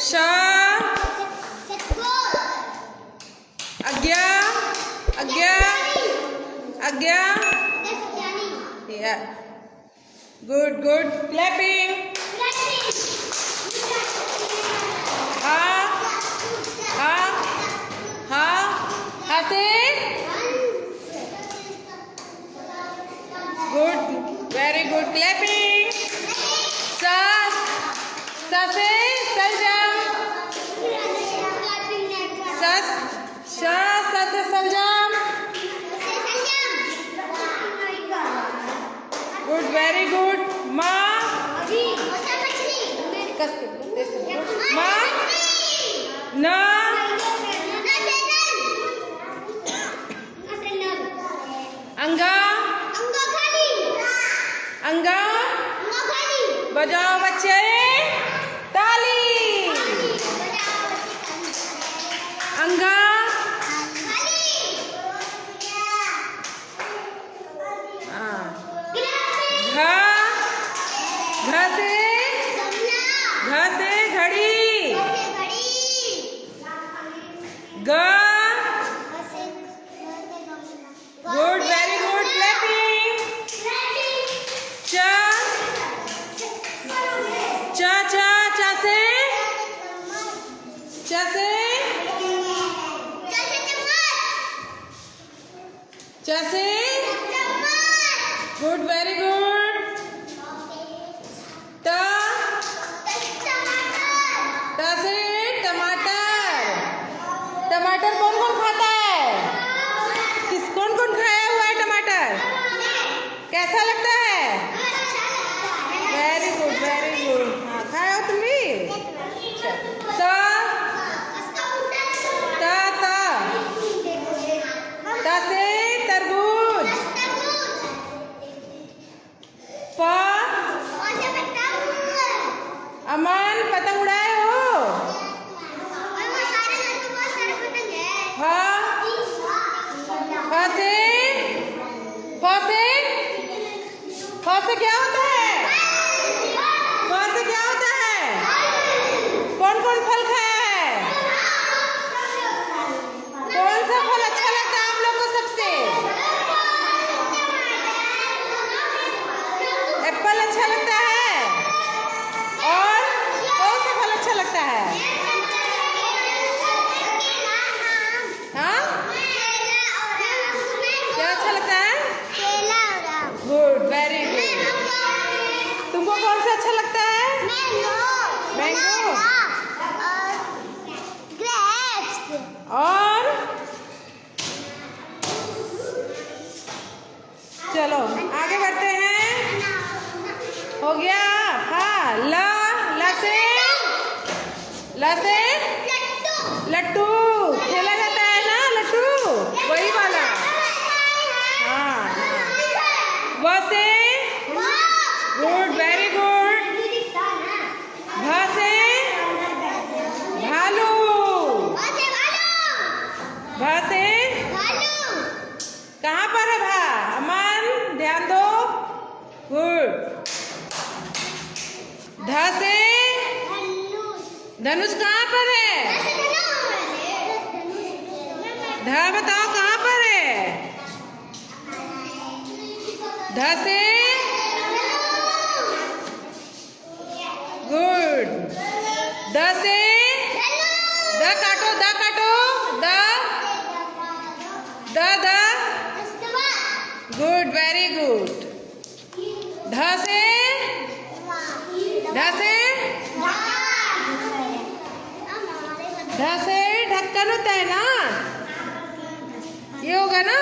श अज्ञा अज्ञा अज्ञा good good clapping हा हा हा हा से गुड वेरी गुड क्लैपिंग सा से सलजम सस श से सलजम गुड वेरी गुड माँ माँ न अंगा अंगा बजाओ बच्चे ताली अंगा घ से घड़ी ग गुड वेरी गुड क्लैपिंग च से गुड वेरी गुड ट से टमाटर टमाटर कौन कौन खाता है कौन कौन खाया हुआ है टमाटर कैसा लगता है वेरी गुड हाँ खाया हो तुम भी ता से तरबूज प अमन पतंग उड़ाए हो से क्या होता है से क्या होता है कौन कौन फल खाया है कौन सा फल अच्छा लगता है आप लोग को सबसे एप्पल अच्छा लगता है और कौन सा फल अच्छा लगता है हाँ क्या अच्छा लगता है गुड वेरी गुड तुमको कौन सा अच्छा लगता है मैंगो और चलो आगे बढ़ते हैं हो गया हाँ ल से लट्टू खेला जाता है ना लट्टू वही वाला हाँ व से गुड वेरी गुड भ से भालू भ से कहाँ पर है भा अमन ध्यान दो गुड ध से धनुष कहाँ पर है ध बताओ कहाँ पर है ध से गुड द से द काटो द गुड वेरी गुड ध से ढक्कन होता है ना ये होगा ना